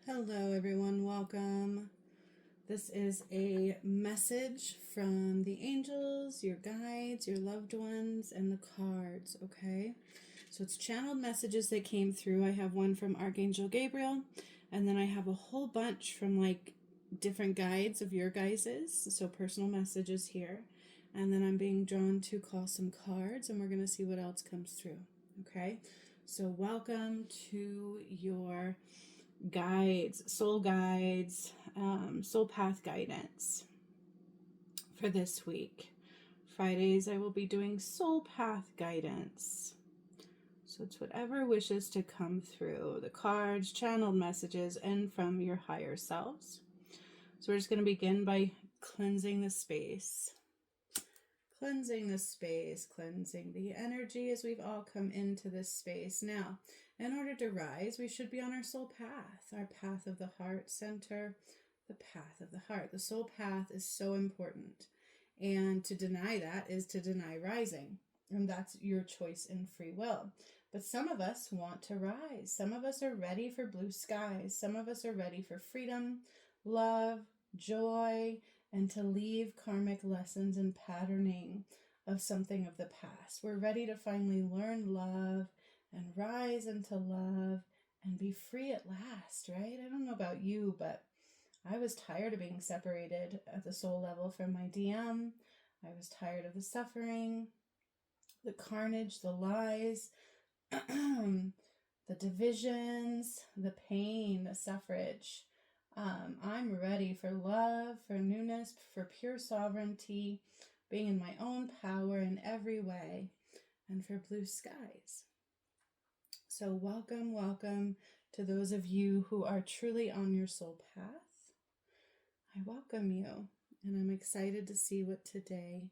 Hello, everyone. Welcome. This is a message from the angels, your guides, your loved ones, and the cards, okay? So it's channeled messages that came through. I have one from Archangel Gabriel, and then I have a whole bunch from different guides of your guys's, so personal messages here. And then I'm being drawn to call some cards, and we're going to see what else comes through, okay? So welcome to your guides, soul path guidance for this week. Fridays I will be doing soul path guidance. So it's whatever wishes to come through, the cards, channeled messages, and from your higher selves. So we're just going to begin by cleansing the space. Cleansing the energy as we've all come into this space. Now, in order to rise, we should be on our soul path, our path of the heart center, the path of the heart. The soul path is so important. And to deny that is to deny rising. And that's your choice and free will. But some of us want to rise. Some of us are ready for blue skies. Some of us are ready for freedom, love, joy, and to leave karmic lessons and patterning of something of the past. We're ready to finally learn love and rise into love and be free at last, right? I don't know about you, but I was tired of being separated at the soul level from my DM. I was tired of the suffering, the carnage, the lies, the divisions, the pain, the suffrage. I'm ready for love, for newness, for pure sovereignty, being in my own power in every way, and for blue skies. So welcome to those of you who are truly on your soul path. I welcome you, and I'm excited to see what today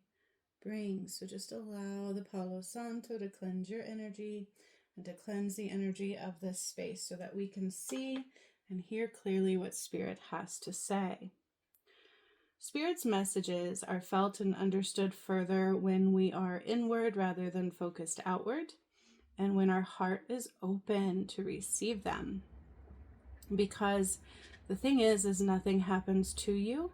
brings. So just allow the Palo Santo to cleanse your energy and to cleanse the energy of this space so that we can see and hear clearly what Spirit has to say. Spirit's messages are felt and understood further when we are inward rather than focused outward, and when our heart is open to receive them. Because the thing is nothing happens to you,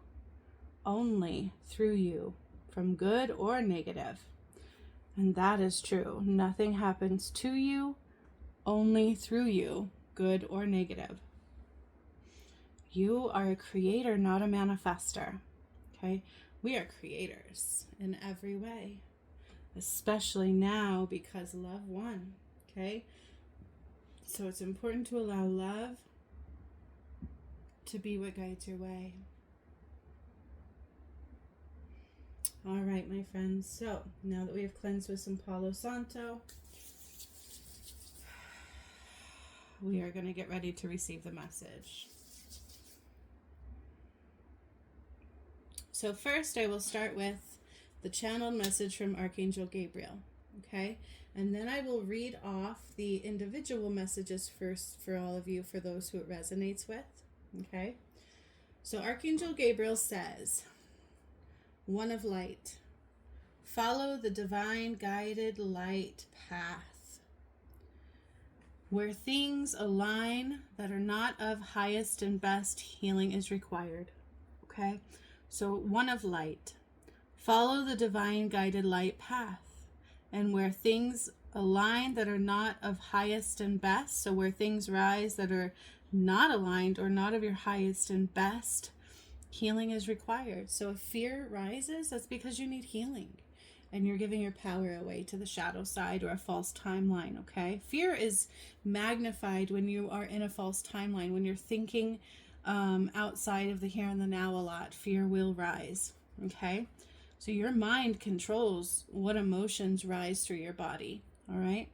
only through you, from good or negative. And that is true. Nothing happens to you, only through you, good or negative. You are a creator, not a manifester. Okay? We are creators in every way, especially now because love won. Okay? So it's important to allow love to be what guides your way. All right, my friends. So now that we have cleansed with some Palo Santo, we are going to get ready to receive the message. So first I will start with the channeled message from Archangel Gabriel, okay? And then I will read off the individual messages first for all of you, for those who it resonates with, okay? So Archangel Gabriel says, one of light, follow the divine guided light path. Where things align that are not of highest and best, healing is required, okay? So one of light, follow the divine guided light path. And where things align that are not of highest and best, so where things rise that are not aligned or not of your highest and best, healing is required. So if fear rises, that's because you need healing. And you're giving your power away to the shadow side or a false timeline, okay? Fear is magnified when you are in a false timeline, when you're thinking outside of the here and the now a lot. Fear will rise, okay? So your mind controls what emotions rise through your body, all right?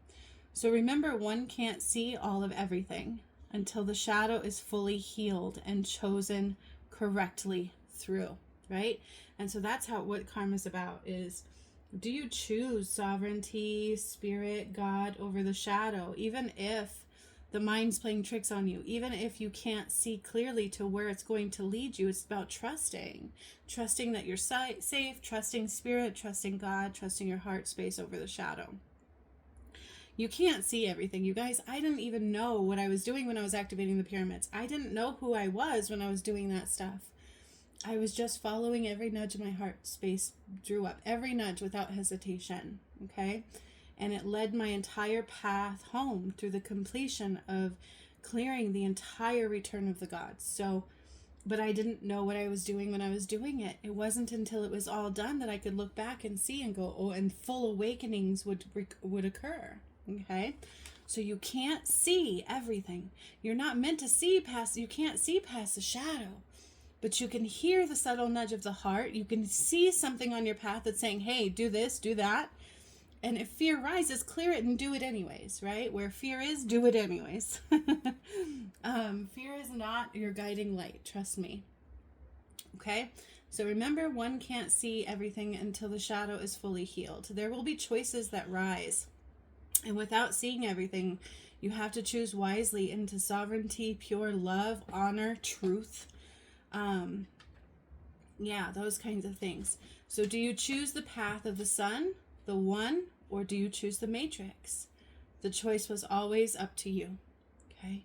So remember, one can't see all of everything until the shadow is fully healed and chosen correctly through, right? And so that's what karma is about, is do you choose sovereignty, spirit, God over the shadow, even if the mind's playing tricks on you, even if you can't see clearly to where it's going to lead you? It's about trusting that you're safe, trusting spirit, trusting God, trusting your heart space over the shadow. You can't see everything. You guys, I didn't even know what I was doing when I was activating the pyramids. I didn't know who I was when I was doing that stuff. I was just following every nudge my heart space drew up, every nudge without hesitation, okay? And it led my entire path home through the completion of clearing the entire return of the gods. So, but I didn't know what I was doing when I was doing it. It wasn't until it was all done that I could look back and see and go, oh, and full awakenings would occur, okay? So you can't see everything. You're not meant to see past, you can't see past the shadow. But you can hear the subtle nudge of the heart. You can see something on your path that's saying, hey, do this, do that. And if fear rises, clear it and do it anyways, right? Where fear is, do it anyways. Fear is not your guiding light, trust me. Okay? So remember, one can't see everything until the shadow is fully healed. There will be choices that rise. And without seeing everything, you have to choose wisely into sovereignty, pure love, honor, truth. Yeah, those kinds of things. So do you choose the path of the sun, the one, or do you choose the matrix? The choice was always up to you. Okay?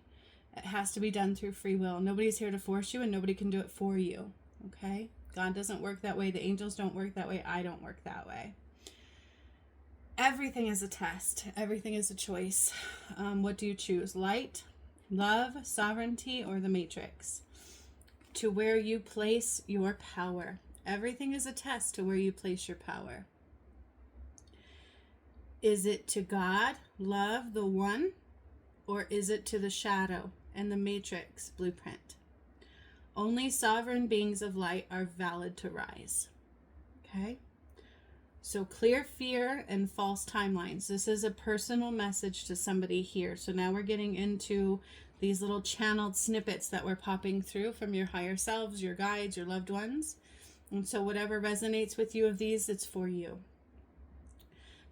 It has to be done through free will. Nobody's here to force you, and nobody can do it for you. Okay? God doesn't work that way. The angels don't work that way. I don't work that way. Everything is a test. Everything is a choice. What do you choose? Light, love, sovereignty, or the matrix? To where you place your power. Everything is a test to where you place your power. Is it to God, love, the one, or is it to the shadow and the matrix blueprint? Only sovereign beings of light are valid to rise. Okay? So clear fear and false timelines. This is a personal message to somebody here. So now we're getting into these little channeled snippets that were popping through from your higher selves, your guides, your loved ones. And so whatever resonates with you of these, it's for you.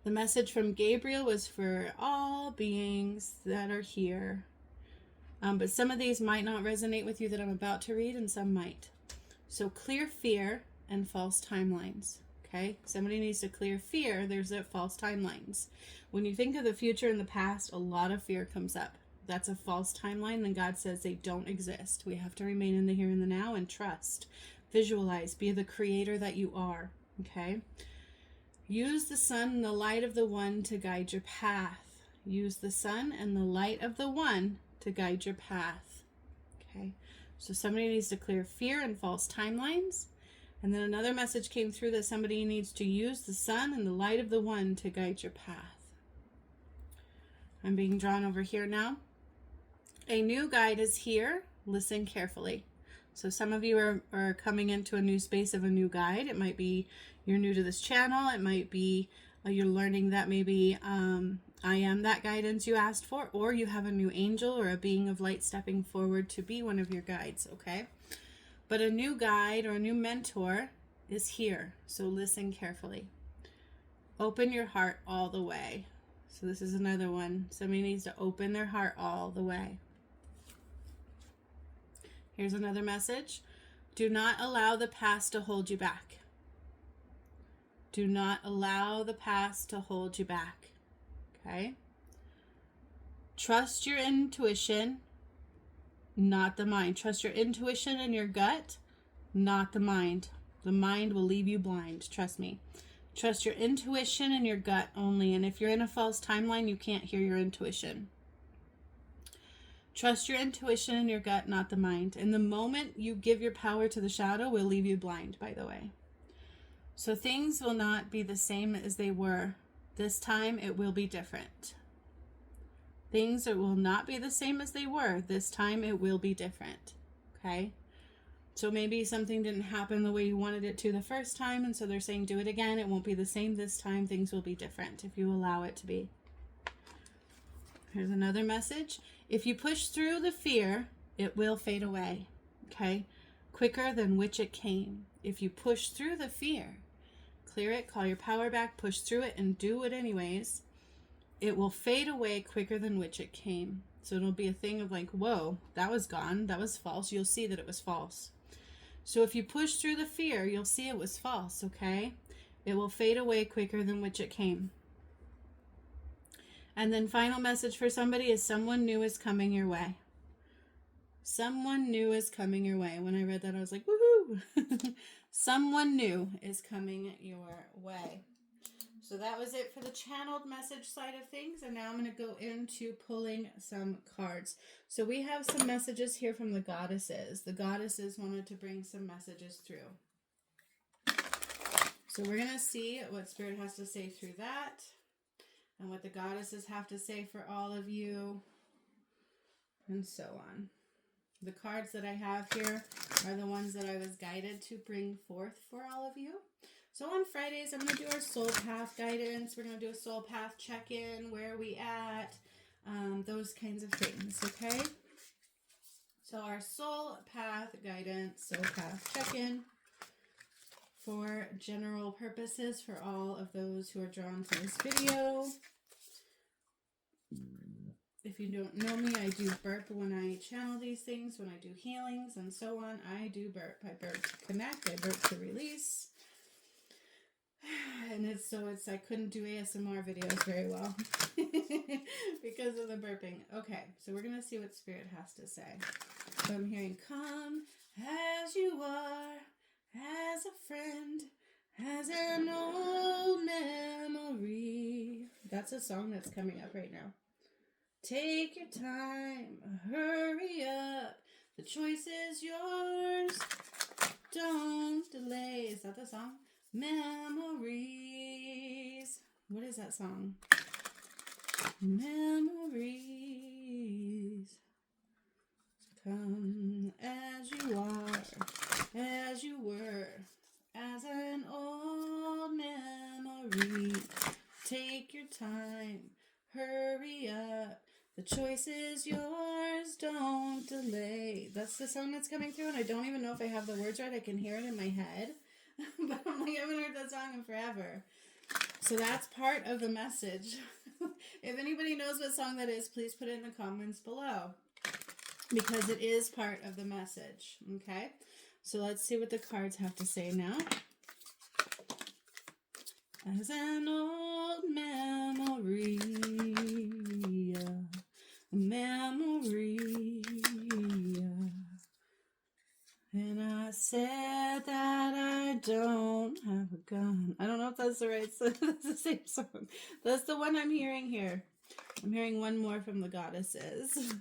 The message from Gabriel was for all beings that are here. But some of these might not resonate with you that I'm about to read, and some might. So clear fear and false timelines. Okay? Somebody needs to clear fear. There's the false timelines. When you think of the future and the past, a lot of fear comes up. That's a false timeline, then God says they don't exist. We have to remain in the here and the now and trust. Visualize. Be the creator that you are. Okay? Use the sun and the light of the one to guide your path. Use the sun and the light of the one to guide your path. Okay? So somebody needs to clear fear and false timelines. And then another message came through that somebody needs to use the sun and the light of the one to guide your path. I'm being drawn over here now. A new guide is here. Listen carefully. So some of you are coming into a new space of a new guide. It might be you're new to this channel. It might be you're learning that maybe I am that guidance you asked for, or you have a new angel or a being of light stepping forward to be one of your guides, okay? But a new guide or a new mentor is here. So listen carefully. Open your heart all the way. So this is another one. Somebody needs to open their heart all the way. Here's another message. Do not allow the past to hold you back. Do not allow the past to hold you back. Okay? Trust your intuition, not the mind. Trust your intuition and your gut, not the mind. The mind will leave you blind. Trust me. Trust your intuition and your gut only. And if you're in a false timeline, you can't hear your intuition. Trust your intuition and your gut, not the mind. And the moment you give your power to the shadow, will leave you blind, by the way. So things will not be the same as they were. This time it will be different. Things will not be the same as they were. This time it will be different. Okay? So maybe something didn't happen the way you wanted it to the first time, and so they're saying do it again. It won't be the same this time. Things will be different if you allow it to be. Here's another message. If you push through the fear, it will fade away. Okay? Quicker than which it came. If you push through the fear, clear it, call your power back, push through it, and do it anyways, it will fade away quicker than which it came. So it'll be a thing of like, whoa, that was gone. That was false. You'll see that it was false. So if you push through the fear, you'll see it was false, okay? It will fade away quicker than which it came. And then final message for somebody is someone new is coming your way. Someone new is coming your way. When I read that, I was like, woohoo! Someone new is coming your way. So that was it for the channeled message side of things. And now I'm going to go into pulling some cards. So we have some messages here from the goddesses. The goddesses wanted to bring some messages through. So we're going to see what Spirit has to say through that. And what the goddesses have to say for all of you. And so on. The cards that I have here are the ones that I was guided to bring forth for all of you. So on Fridays, I'm going to do our soul path guidance. We're going to do a soul path check-in. Where are we at? Those kinds of things, okay? So our soul path guidance, soul path check-in for general purposes for all of those who are drawn to this video. If you don't know me, I do burp when I channel these things, when I do healings and so on. I do burp. I burp to connect. I burp to release. And I couldn't do ASMR videos very well because of the burping. Okay, so we're going to see what Spirit has to say. So I'm hearing, come as you are, as a friend, as an old memory. That's a song that's coming up right now. Take your time, hurry up, the choice is yours, don't delay. Is that the song? Memories. What is that song? Memories. Come as you are, as you were, as an old memory. Take your time, hurry up. The choice is yours, don't delay. That's the song that's coming through, and I don't even know if I have the words right. I can hear it in my head, but I'm like, I haven't heard that song in forever. So that's part of the message. If anybody knows what song that is, please put it in the comments below, because it is part of the message, okay? So let's see what the cards have to say now. As an old memory, a memory, and I said that I don't have a gun. I don't know if that's the right song. That's the same song. That's the one I'm hearing here. I'm hearing one more from the goddesses.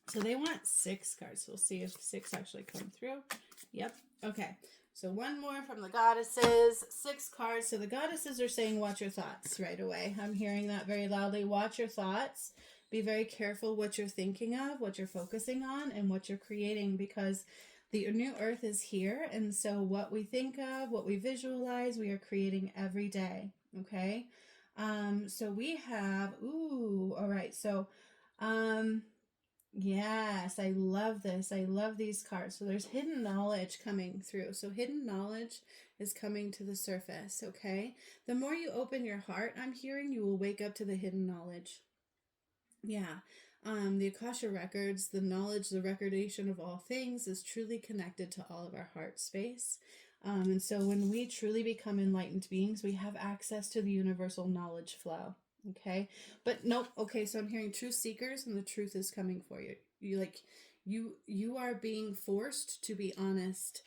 So they want 6 cards. We'll see if 6 actually come through. Yep. Okay. So one more from the goddesses, 6 cards. So the goddesses are saying, watch your thoughts right away. I'm hearing that very loudly. Watch your thoughts. Be very careful what you're thinking of, what you're focusing on, and what you're creating, because the new earth is here. And so what we think of, what we visualize, we are creating every day. Okay. So we have, all right. So, yes, I love this. I love these cards. So there's hidden knowledge coming through. So hidden knowledge is coming to the surface, okay? The more you open your heart, I'm hearing, you will wake up to the hidden knowledge. Yeah. The Akasha records, the knowledge, the recordation of all things is truly connected to all of our heart space. And so when we truly become enlightened beings, we have access to the universal knowledge flow. Okay, but nope. Okay, so I'm hearing truth seekers, and the truth is coming for you. You are being forced to be honest.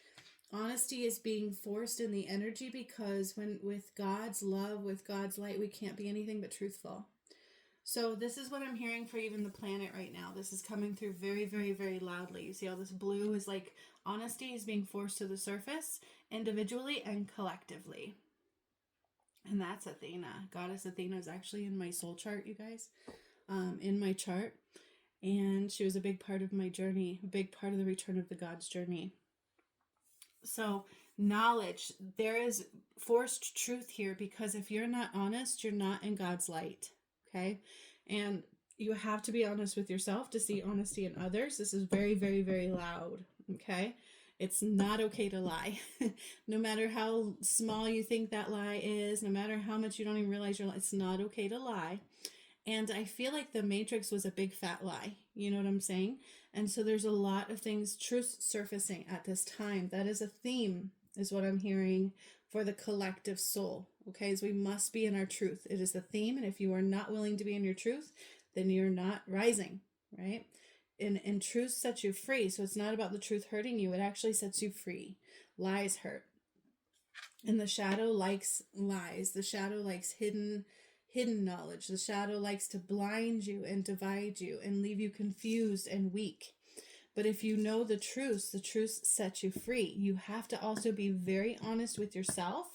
Honesty is being forced in the energy, because when with God's love, with God's light, we can't be anything but truthful. So this is what I'm hearing for even the planet right now. This is coming through very, very, very loudly. You see how this blue is like honesty is being forced to the surface individually and collectively. And that's Athena. Goddess Athena is actually in my soul chart, you guys, in my chart. And she was a big part of my journey, a big part of the Return of the Gods journey. So knowledge, there is forced truth here, because if you're not honest, you're not in God's light, okay? And you have to be honest with yourself to see honesty in others. This is very, very, very loud, okay? It's not okay to lie. No matter how small you think that lie is, no matter how much you don't even realize you're lying, it's not okay to lie. And I feel like the Matrix was a big fat lie. You know what I'm saying? And so there's a lot of things, truth surfacing at this time. That is a theme, is what I'm hearing for the collective soul. Okay, as we must be in our truth. It is the theme, and if you are not willing to be in your truth, then you're not rising, right? And truth sets you free. So it's not about the truth hurting you. It actually sets you free. Lies hurt. And the shadow likes lies. The shadow likes hidden knowledge. The shadow likes to blind you and divide you and leave you confused and weak. But if you know the truth sets you free. You have to also be very honest with yourself.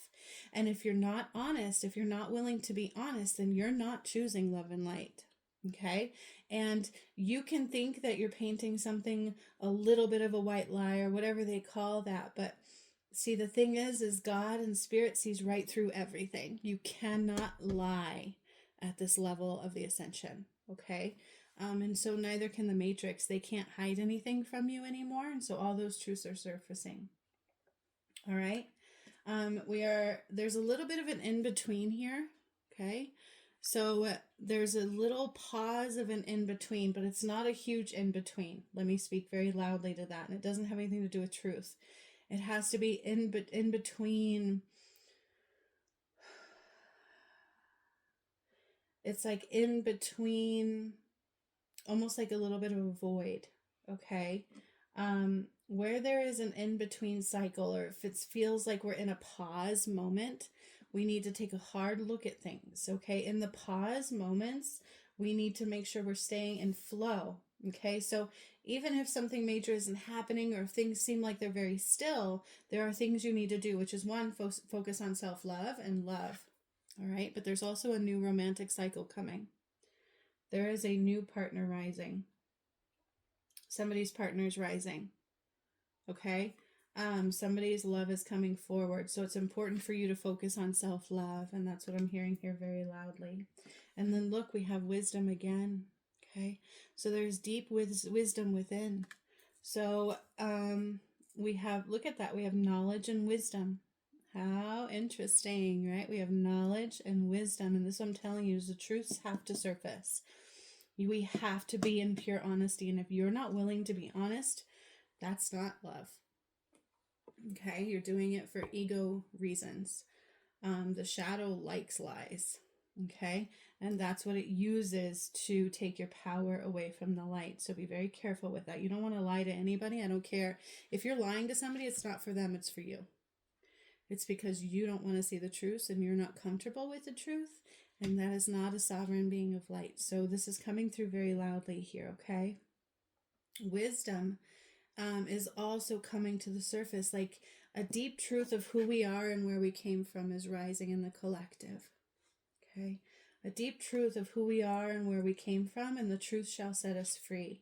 And if you're not honest, if you're not willing to be honest, then you're not choosing love and light. Okay? And you can think that you're painting something a little bit of a white lie or whatever they call that. But see, the thing is God and spirit sees right through everything. You cannot lie at this level of the ascension. Okay? And so neither can the matrix. They can't hide anything from you anymore. And so all those truths are surfacing. All right. There's a little bit of an in-between here. Okay. So there's a little pause of an in-between, but it's not a huge in-between. Let me speak very loudly to that. And it doesn't have anything to do with truth. It has to be in between. It's like in between, almost like a little bit of a void. Okay. Where there is an in-between cycle, or if it feels like we're in a pause moment, we need to take a hard look at things. Okay. In the pause moments, we need to make sure we're staying in flow. Okay. So even if something major isn't happening, or if things seem like they're very still, there are things you need to do, which is one, focus on self-love and love. All right. But there's also a new romantic cycle coming. There is a new partner rising. Somebody's partner is rising. Okay. Somebody's love is coming forward. So it's important for you to focus on self-love. And that's what I'm hearing here very loudly. And then look, we have wisdom again. Okay. So there's deep wisdom within. So we have, look at that. We have knowledge and wisdom. How interesting, right? We have knowledge and wisdom. And this, I'm telling you, is the truths have to surface. We have to be in pure honesty. And if you're not willing to be honest, that's not love. Okay, you're doing it for ego reasons. The shadow likes lies. Okay, and that's what it uses to take your power away from the light. So be very careful with that. You don't want to lie to anybody. I don't care. If you're lying to somebody, it's not for them, it's for you. It's because you don't want to see the truth and you're not comfortable with the truth. And that is not a sovereign being of light. So this is coming through very loudly here, okay? Wisdom is also coming to the surface. Like a deep truth of who we are and where we came from is rising in the collective, okay? A deep truth of who we are and where we came from, and the truth shall set us free.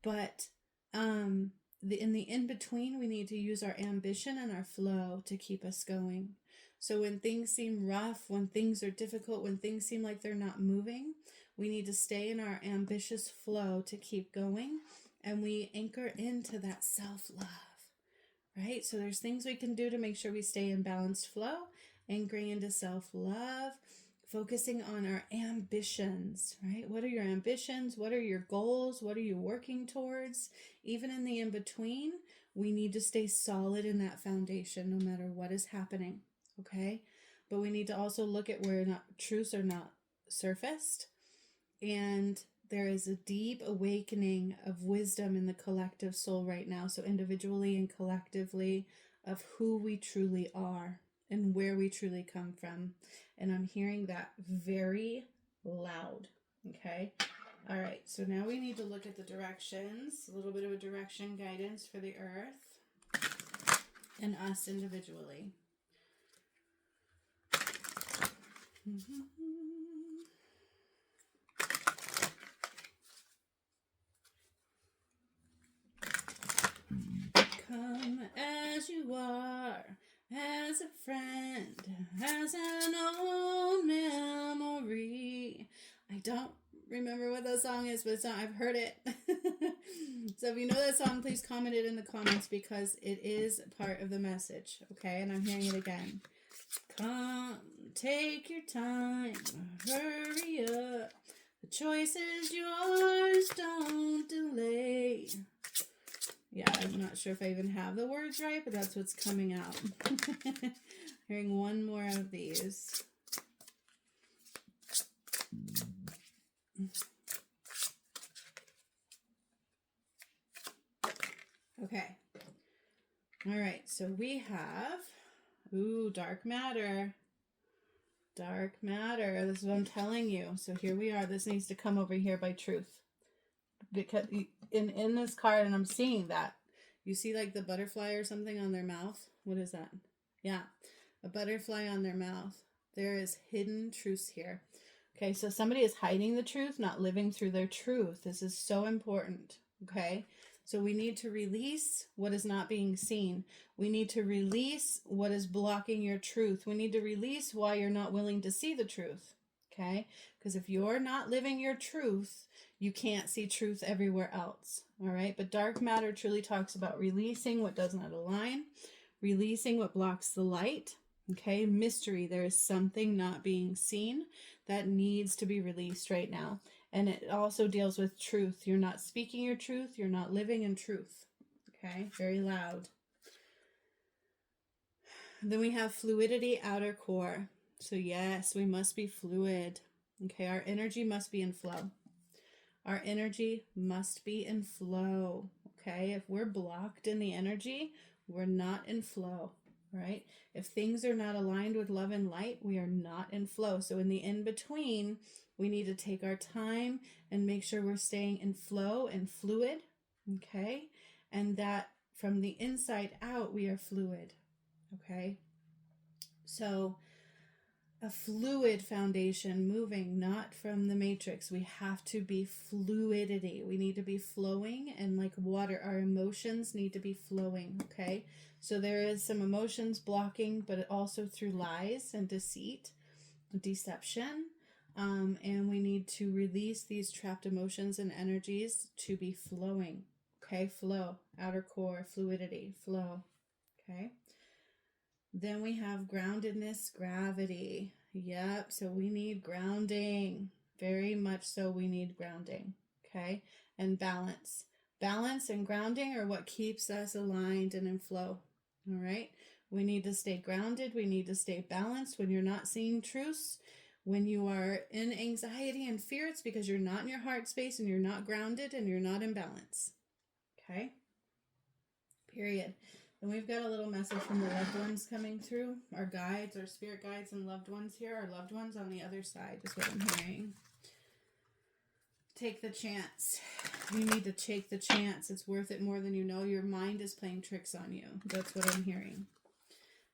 But in the in-between, we need to use our ambition and our flow to keep us going. So when things seem rough, when things are difficult, when things seem like they're not moving, we need to stay in our ambitious flow to keep going. And we anchor into that self-love, right? So there's things we can do to make sure we stay in balanced flow, anchoring into self-love, focusing on our ambitions, right? What are your ambitions? What are your goals? What are you working towards? Even in the in-between, we need to stay solid in that foundation no matter what is happening, okay? But we need to also look at where truths are not surfaced. And there is a deep awakening of wisdom in the collective soul right now. So individually and collectively, of who we truly are and where we truly come from. And I'm hearing that very loud. Okay. All right. So now we need to look at the directions, a little bit of a direction guidance for the earth and us individually. Come as you are, as a friend, as an old memory. I don't remember what that song is, but I've heard it. So if you know that song, please comment it in the comments because it is part of the message, okay? And I'm hearing it again. Come, take your time, hurry up. The choice is yours, don't delay. Yeah, I'm not sure if I even have the words right, but that's what's coming out. Hearing one more of these. Okay. All right. So we have, dark matter. Dark matter. This is what I'm telling you. So here we are. This needs to come over here by truth. Because in this card, and I'm seeing that. You see like the butterfly or something on their mouth? What is that? Yeah. A butterfly on their mouth. There is hidden truths here. Okay, so somebody is hiding the truth, not living through their truth. This is so important. Okay, so we need to release what is not being seen. We need to release what is blocking your truth. We need to release why you're not willing to see the truth. Okay, because if you're not living your truth, you can't see truth everywhere else. All right, but dark matter truly talks about releasing what does not align, releasing what blocks the light. Okay, mystery. There is something not being seen that needs to be released right now. And it also deals with truth. You're not speaking your truth. You're not living in truth. Okay, very loud. Then we have fluidity, outer core. So yes, we must be fluid. Okay, our energy must be in flow. Our energy must be in flow. Okay, if we're blocked in the energy, we're not in flow. Right? If things are not aligned with love and light, we are not in flow. So in the in-between, we need to take our time and make sure we're staying in flow and fluid. Okay? And that from the inside out, we are fluid. Okay? So a fluid foundation moving, not from the matrix. We have to be fluidity. We need to be flowing, and like water, our emotions need to be flowing. Okay? So there is some emotions blocking, but also through lies and deceit, deception. And we need to release these trapped emotions and energies to be flowing. Okay, flow, outer core, fluidity, flow. Okay. Then we have groundedness, gravity. Yep, so we need grounding. Very much so we need grounding. Okay, and balance. Balance and grounding are what keeps us aligned and in flow. All right. We need to stay grounded. We need to stay balanced. When you're not seeing truths, when you are in anxiety and fear, it's because you're not in your heart space and you're not grounded and you're not in balance. Okay. Period. And we've got a little message from the loved ones coming through. Our guides, our spirit guides and loved ones here. Our loved ones on the other side is what I'm hearing. Take the chance. You need to take the chance. It's worth it more than you know. Your mind is playing tricks on you. That's what I'm hearing.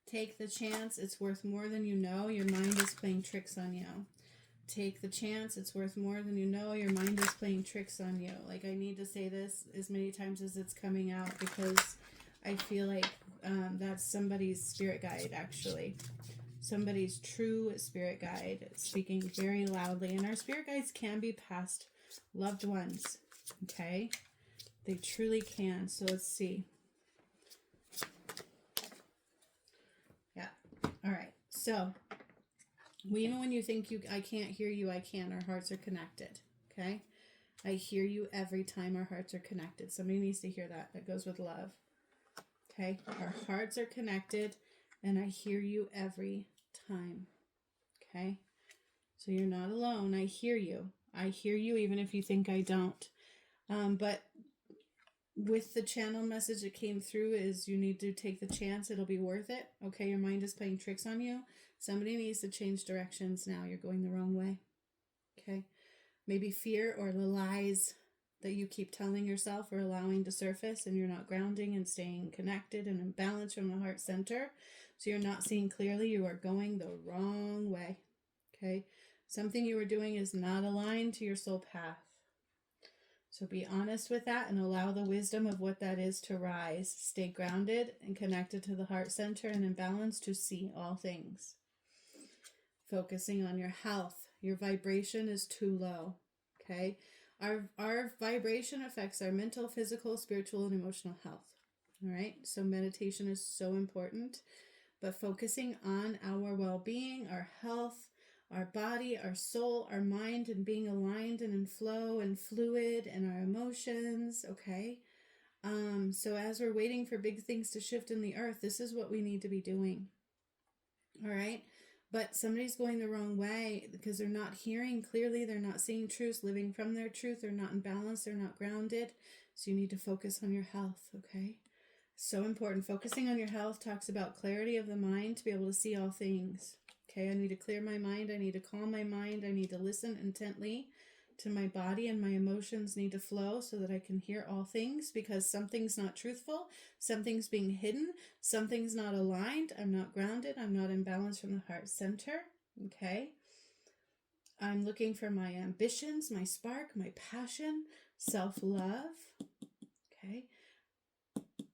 Take the chance. It's worth more than you know. Your mind is playing tricks on you. Take the chance. It's worth more than you know. Your mind is playing tricks on you. Like, I need to say this as many times as it's coming out, because I feel like that's somebody's spirit guide, actually. Somebody's true spirit guide speaking very loudly. And our spirit guides can be past loved ones. Okay? They truly can. So let's see. Yeah. All right. So even when you think I can't hear you, I can. Our hearts are connected. Okay? I hear you every time our hearts are connected. Somebody needs to hear that. That goes with love. Okay? Our hearts are connected, and I hear you every time. Okay? So you're not alone. I hear you. I hear you even if you think I don't. But with the channel message that came through is you need to take the chance. It'll be worth it. Okay? Your mind is playing tricks on you. Somebody needs to change directions now. You're going the wrong way. Okay? Maybe fear or the lies that you keep telling yourself or allowing to surface, and you're not grounding and staying connected and in balance from the heart center. So you're not seeing clearly. You are going the wrong way. Okay? Something you are doing is not aligned to your soul path. So be honest with that and allow the wisdom of what that is to rise. Stay grounded and connected to the heart center and in balance to see all things. Focusing on your health. Your vibration is too low. Okay? Our vibration affects our mental, physical, spiritual, and emotional health. All right? So meditation is so important. But focusing on our well-being, our health, our body, our soul, our mind, and being aligned and in flow and fluid, and our emotions, okay? So as we're waiting for big things to shift in the earth, this is what we need to be doing. All right. But somebody's going the wrong way because they're not hearing clearly. They're not seeing truth, living from their truth. They're not in balance. They're not grounded. So you need to focus on your health. Okay. So important. Focusing on your health talks about clarity of the mind to be able to see all things. Okay. I need to clear my mind. I need to calm my mind. I need to listen intently to my body, and my emotions need to flow so that I can hear all things, because something's not truthful, something's being hidden, something's not aligned, I'm not grounded, I'm not in balance from the heart center. Okay. I'm looking for my ambitions, my spark, my passion, self-love. Okay.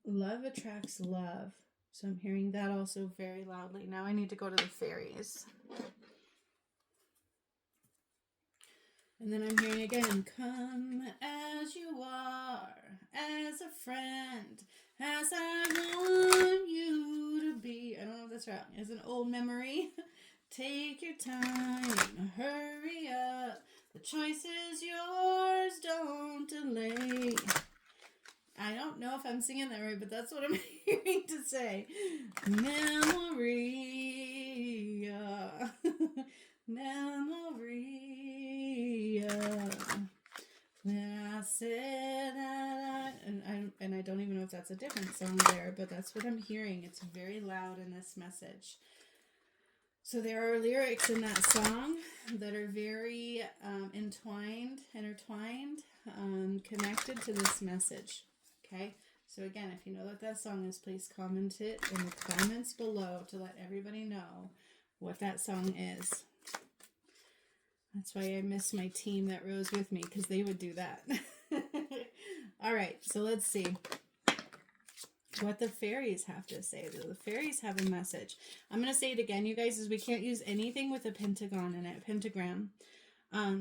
Love attracts love. So I'm hearing that also very loudly. Now I need to go to the fairies. And then I'm hearing again, come as you are, as a friend, as I want you to be. I don't know if that's right. It's an old memory. Take your time, hurry up. The choice is yours, don't delay. I don't know if I'm singing that right, but that's what I'm hearing to say. Memory. Memory. When I said that, and I don't even know if that's a different song there, but that's what I'm hearing. It's very loud in this message. So there are lyrics in that song that are very intertwined, connected to this message. Okay, so again, if you know what that song is, please comment it in the comments below to let everybody know what that song is. That's why I miss my team that rose with me, because they would do that. All right, so let's see what the fairies have to say. The fairies have a message. I'm going to say it again, you guys, is we can't use anything with a pentagon in it, pentagram.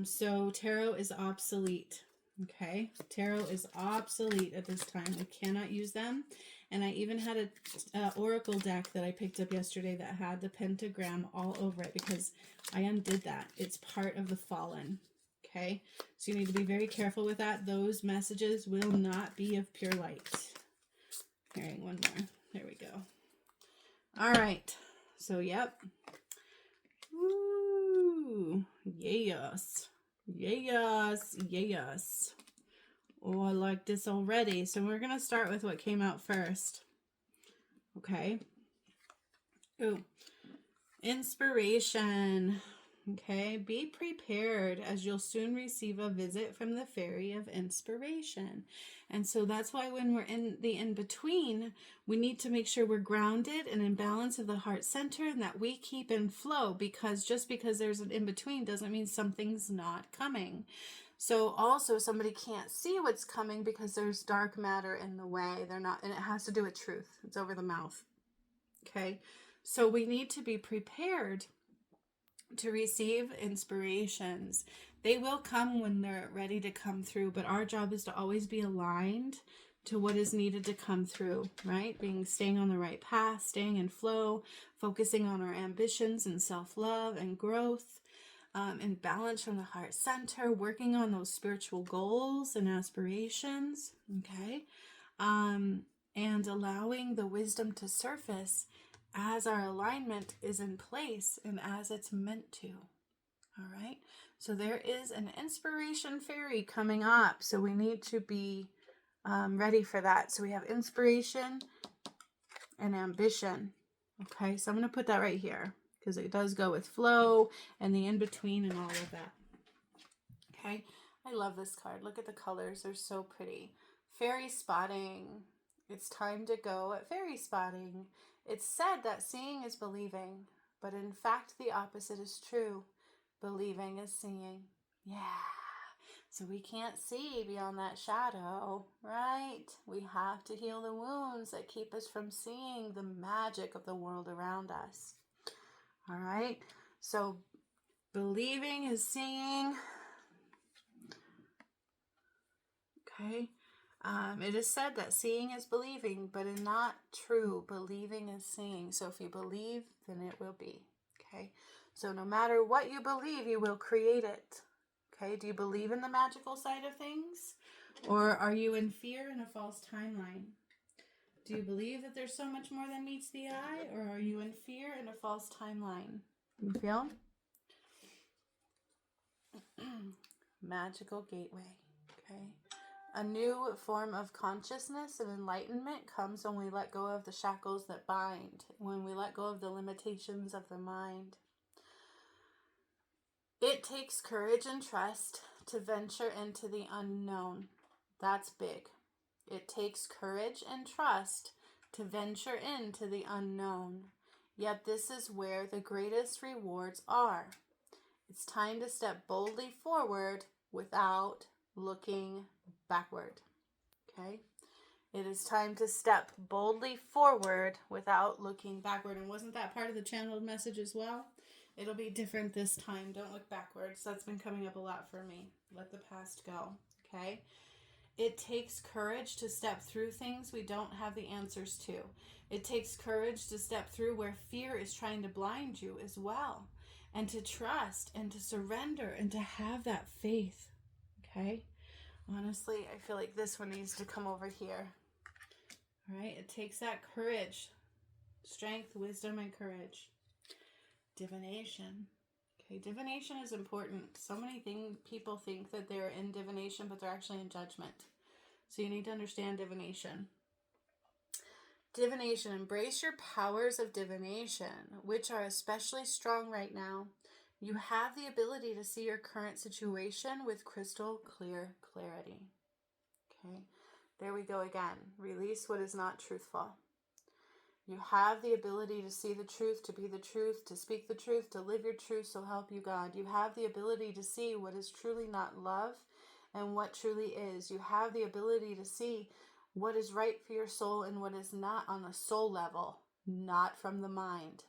So tarot is obsolete. Okay, tarot is obsolete at this time. We cannot use them. And I even had a oracle deck that I picked up yesterday that had the pentagram all over it, because I undid that. It's part of the fallen. Okay, so you need to be very careful with that. Those messages will not be of pure light. Hearing one more. There we go. All right. So, yep. Woo. Yes. Yes. Yes. Oh, I like this already. So we're going to start with what came out first. Okay. Ooh. Inspiration. Okay. Be prepared, as you'll soon receive a visit from the fairy of inspiration. And so that's why when we're in the in-between, we need to make sure we're grounded and in balance of the heart center, and that we keep in flow, because just because there's an in-between doesn't mean something's not coming. So also somebody can't see what's coming because there's dark matter in the way. They're not, and it has to do with truth. It's over the mouth. Okay. So we need to be prepared to receive inspirations. They will come when they're ready to come through, but our job is to always be aligned to what is needed to come through, right? Staying on the right path, staying in flow, focusing on our ambitions and self-love and growth, and balance from the heart center, working on those spiritual goals and aspirations, okay? And allowing the wisdom to surface as our alignment is in place and as it's meant to. All right. So there is an inspiration fairy coming up. So we need to be ready for that. So we have inspiration and ambition. Okay. So I'm going to put that right here, because it does go with flow and the in-between and all of that. Okay. I love this card. Look at the colors. They're so pretty. Fairy spotting. It's time to go at fairy spotting. It's said that seeing is believing, but in fact, the opposite is true. Believing is seeing. Yeah. So we can't see beyond that shadow, right? We have to heal the wounds that keep us from seeing the magic of the world around us. All right. So believing is seeing. Okay. It is said that seeing is believing, but it's not true. Believing is seeing. So if you believe, then it will be. Okay. So no matter what you believe, you will create it. Okay. Do you believe in the magical side of things? Or are you in fear in a false timeline? Do you believe that there's so much more than meets the eye, or are you in fear in a false timeline? You feel? Magical gateway. Okay. A new form of consciousness and enlightenment comes when we let go of the shackles that bind, when we let go of the limitations of the mind. It takes courage and trust to venture into the unknown. That's big. It takes courage and trust to venture into the unknown. Yet this is where the greatest rewards are. It's time to step boldly forward without looking backward. Okay? It is time to step boldly forward without looking backward. And wasn't that part of the channeled message as well? It'll be different this time. Don't look backwards. That's been coming up a lot for me. Let the past go. Okay? It takes courage to step through things we don't have the answers to. It takes courage to step through where fear is trying to blind you as well. And to trust and to surrender and to have that faith. Okay? Honestly, I feel like this one needs to come over here. All right? It takes that courage. Strength, wisdom, and courage. Divination. Okay, divination is important. So many people think that they're in divination, but they're actually in judgment. So you need to understand divination. Divination. Embrace your powers of divination, which are especially strong right now. You have the ability to see your current situation with crystal clear clarity. Okay, there we go again. Release what is not truthful. You have the ability to see the truth, to be the truth, to speak the truth, to live your truth, so help you God. You have the ability to see what is truly not love and what truly is. You have the ability to see what is right for your soul and what is not on the soul level, not from the mind.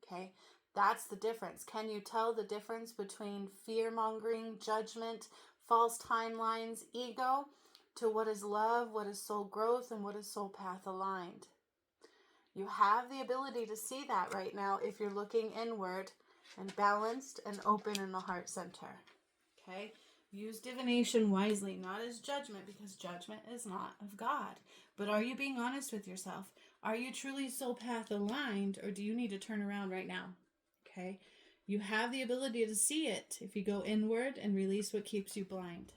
Okay? That's the difference. Can you tell the difference between fear-mongering, judgment, false timelines, ego, to what is love, what is soul growth, and what is soul path aligned? You have the ability to see that right now if you're looking inward and balanced and open in the heart center. Okay? Use divination wisely, not as judgment, because judgment is not of God. But are you being honest with yourself? Are you truly soul path aligned, or do you need to turn around right now? Okay? You have the ability to see it if you go inward and release what keeps you blind.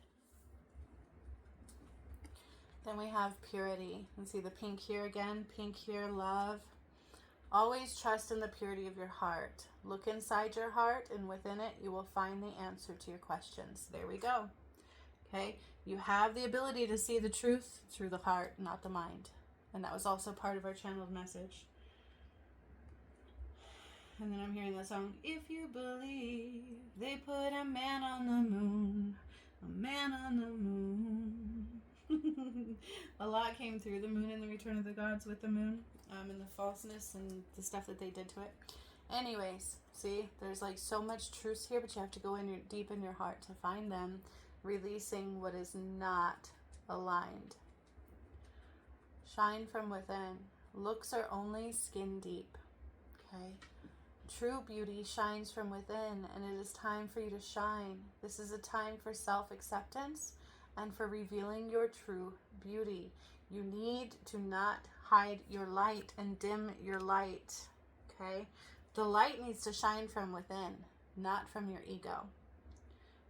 Then we have purity. You see the pink here again. Pink here, love. Always trust in the purity of your heart. Look inside your heart, and within it, you will find the answer to your questions. There we go. Okay? You have the ability to see the truth through the heart, not the mind. And that was also part of our channeled message. And then I'm hearing the song, if you believe they put a man on the moon, a man on the moon. A lot came through the moon and the return of the gods with the moon, and the falseness and the stuff that they did to it. Anyways, see, there's like so much truth here, but you have to go in deep in your heart to find them, releasing what is not aligned. Shine from within. Looks are only skin deep. Okay? True beauty shines from within, and it is time for you to shine. This is a time for self-acceptance and for revealing your true beauty. You need to not hide your light and dim your light. Okay? The light needs to shine from within, not from your ego.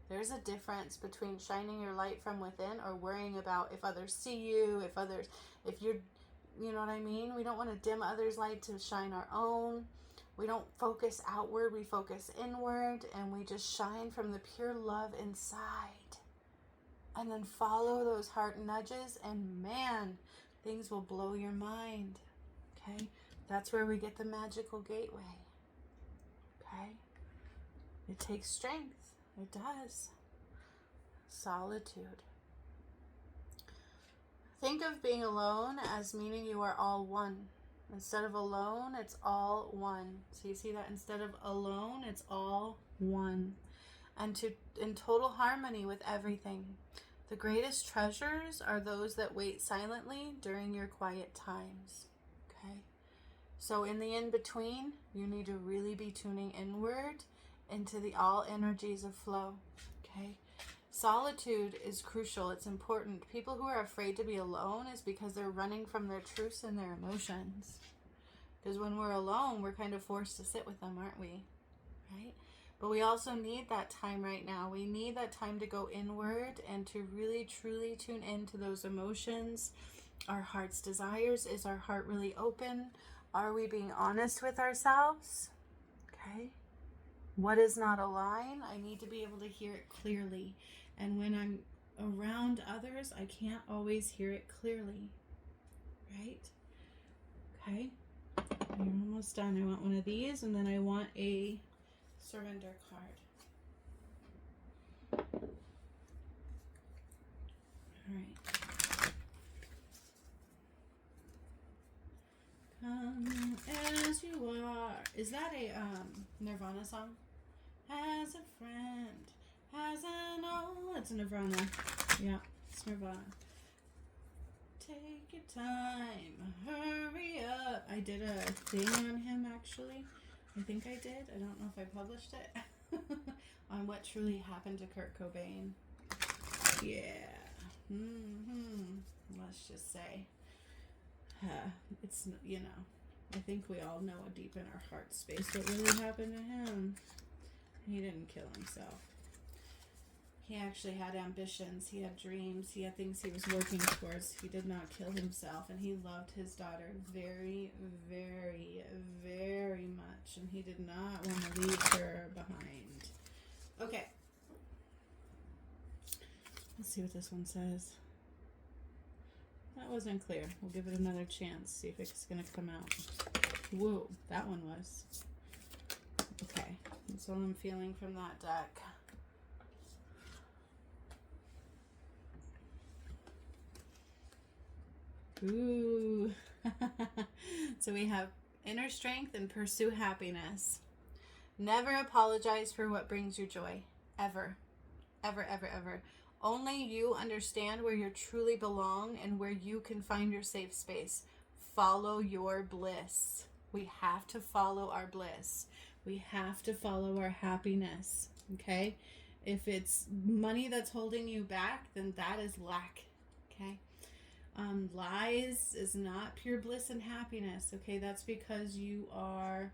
There's a difference between shining your light from within or worrying about if others see you, if you're, you know what I mean? We don't want to dim others' light to shine our own. We don't focus outward, we focus inward, and we just shine from the pure love inside. And then follow those heart nudges, and man, things will blow your mind. Okay? That's where we get the magical gateway. Okay? It takes strength. It does. Solitude. Think of being alone as meaning you are all one. Instead of alone, it's all one. So you see that? Instead of alone, it's all one. And in total harmony with everything. The greatest treasures are those that wait silently during your quiet times. Okay? So in the in-between, you need to really be tuning inward into the all energies of flow. Okay? Solitude is crucial. It's important. People who are afraid to be alone is because they're running from their truths and their emotions. Because when we're alone, we're kind of forced to sit with them, aren't we? Right? But we also need that time right now. We need that time to go inward and to really, truly tune into those emotions, our heart's desires. Is our heart really open? Are we being honest with ourselves? Okay. What is not a line? I need to be able to hear it clearly. And when I'm around others, I can't always hear it clearly. Right? Okay. You're almost done. I want one of these, and then I want a surrender card. All right. Come as you are. Is that a Nirvana song? As a friend, as an old. It's Nirvana. Yeah, it's Nirvana. Take your time, hurry up. I did a thing on him, actually. I think I did. I don't know if I published it. On what truly happened to Kurt Cobain. Yeah. Let's just say. It's, you know, I think we all know deep in our heart space what really happened to him. He didn't kill himself. He actually had ambitions. He had dreams. He had things he was working towards. He did not kill himself. And he loved his daughter very, very, very much. And he did not want to leave her behind. Okay. Let's see what this one says. That wasn't clear. We'll give it another chance. See if it's going to come out. Whoa, that one was. Okay. That's all I'm feeling from that deck. Ooh. So we have inner strength and pursue happiness. Never apologize for what brings you joy. Ever. Ever, ever, ever. Only you understand where you truly belong and where you can find your safe space. Follow your bliss. We have to follow our bliss. We have to follow our happiness. Okay? If it's money that's holding you back, then that is lack. Okay? Lies is not pure bliss and happiness. Okay? That's because you are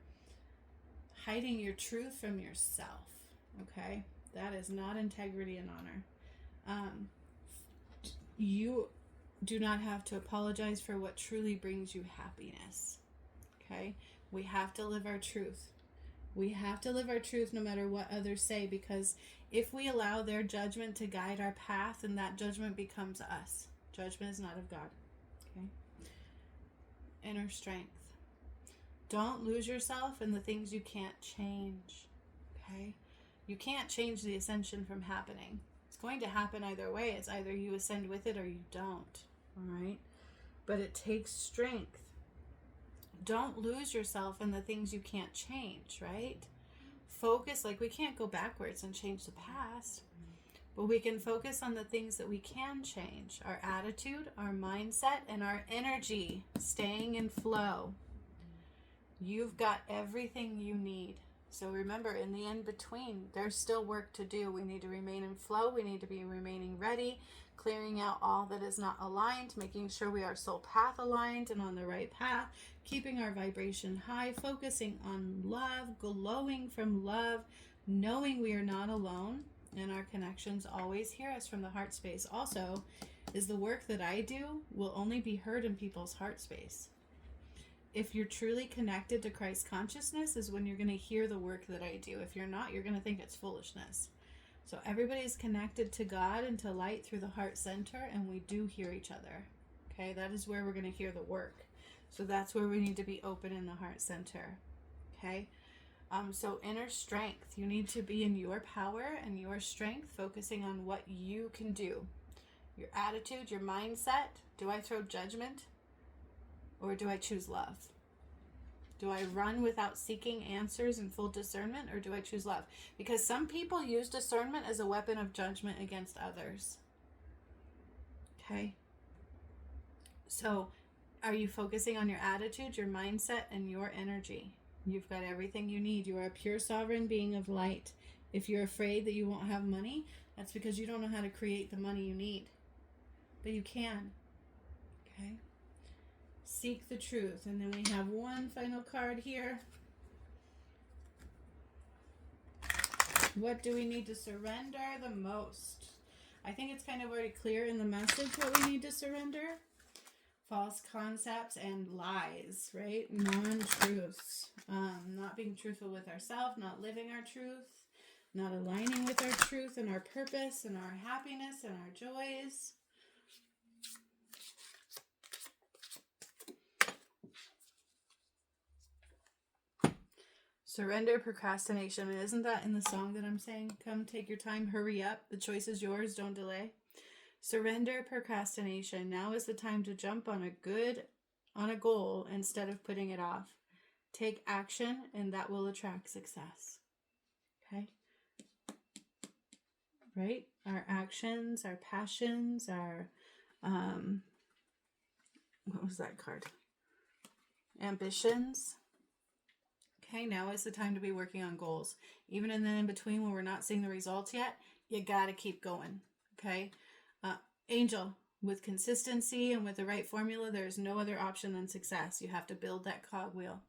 hiding your truth from yourself. Okay? That is not integrity and honor. You do not have to apologize for what truly brings you happiness. Okay? We have to live our truth. We have to live our truth no matter what others say, because if we allow their judgment to guide our path, then that judgment becomes us. Judgment is not of God. Okay? Inner strength. Don't lose yourself in the things you can't change. Okay? You can't change the ascension from happening. It's going to happen either way. It's either you ascend with it or you don't. All right? But it takes strength. Don't lose yourself in the things you can't change, right? Focus, like we can't go backwards and change the past, but we can focus on the things that we can change. Our attitude, our mindset, and our energy, staying in flow. You've got everything you need. So remember, in the in-between, there's still work to do. We need to remain in flow. We need to be remaining ready, clearing out all that is not aligned, making sure we are soul path aligned and on the right path, keeping our vibration high, focusing on love, glowing from love, knowing we are not alone, and our connections always hear us from the heart space. Also, is the work that I do will only be heard in people's heart space. If you're truly connected to Christ consciousness is when you're going to hear the work that I do. If you're not, you're going to think it's foolishness. So everybody's connected to God and to light through the heart center, and we do hear each other. Okay, that is where we're going to hear the work. So that's where we need to be open in the heart center. Okay, so inner strength. You need to be in your power and your strength, focusing on what you can do. Your attitude, your mindset. Do I throw judgment? Or do I choose love? Do I run without seeking answers and full discernment, or do I choose love? Because some people use discernment as a weapon of judgment against others. Okay? So, are you focusing on your attitude, your mindset, and your energy? You've got everything you need. You are a pure sovereign being of light. If you're afraid that you won't have money, that's because you don't know how to create the money you need. But you can. Okay? Seek the truth. And then we have one final card here. What do we need to surrender the most? I think it's kind of already clear in the message what we need to surrender. False concepts and lies, right? Non-truths. Not being truthful with ourselves, not living our truth, not aligning with our truth and our purpose and our happiness and our joys. Surrender procrastination. And isn't that in the song that I'm saying? Come, take your time, hurry up. The choice is yours, don't delay. Surrender procrastination. Now is the time to jump on a goal instead of putting it off. Take action and that will attract success. Okay? Right? Our actions, our passions, our what was that card? Ambitions. Okay, now is the time to be working on goals. Even in the in-between when we're not seeing the results yet, you gotta keep going. Okay? Angel, with consistency and with the right formula, there's no other option than success. You have to build that cogwheel.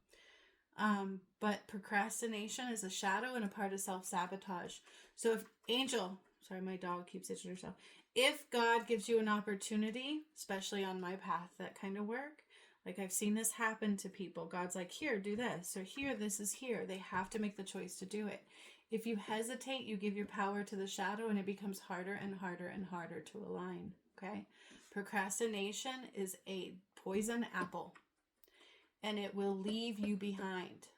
But procrastination is a shadow and a part of self-sabotage. So if Angel, sorry, my dog keeps itching herself. If God gives you an opportunity, especially on my path, that kind of work, like I've seen this happen to people. God's like, here, do this, or here, this is here. They have to make the choice to do it. If you hesitate, you give your power to the shadow and it becomes harder and harder and harder to align, okay? Procrastination is a poison apple and it will leave you behind,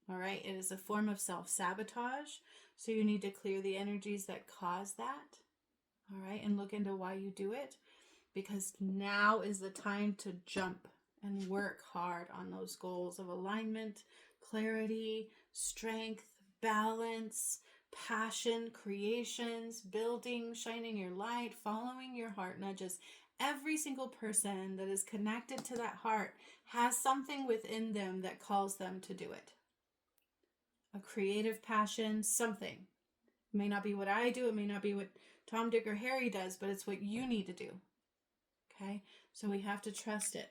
all right? It is a form of self-sabotage, so you need to clear the energies that cause that, all right? And look into why you do it, because now is the time to jump and work hard on those goals of alignment, clarity, strength, balance, passion, creations, building, shining your light, following your heart nudges. Every single person that is connected to that heart has something within them that calls them to do it. A creative passion, something. It may not be what I do, it may not be what Tom, Dick, or Harry does, but it's what you need to do. Okay? So we have to trust it,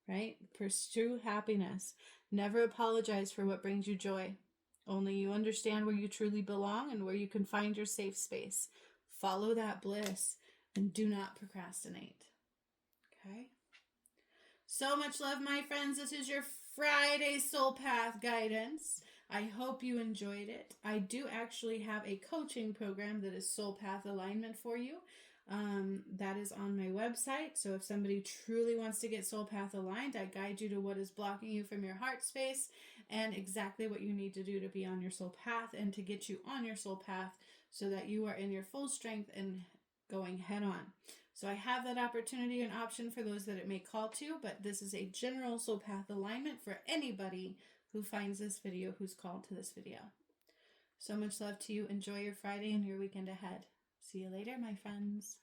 right? Pursue happiness. Never apologize for what brings you joy. Only you understand where you truly belong and where you can find your safe space. Follow that bliss and do not procrastinate. Okay? So much love, my friends. This is your Friday Soul Path guidance. I hope you enjoyed it. I do actually have a coaching program that is Soul Path alignment for you. That is on my website. So if somebody truly wants to get Soul Path aligned, I guide you to what is blocking you from your heart space and exactly what you need to do to be on your soul path and to get you on your soul path so that you are in your full strength and going head on. So I have that opportunity and option for those that it may call to, but this is a general soul path alignment for anybody who finds this video, who's called to this video. So much love to you. Enjoy your Friday and your weekend ahead. See you later, my friends.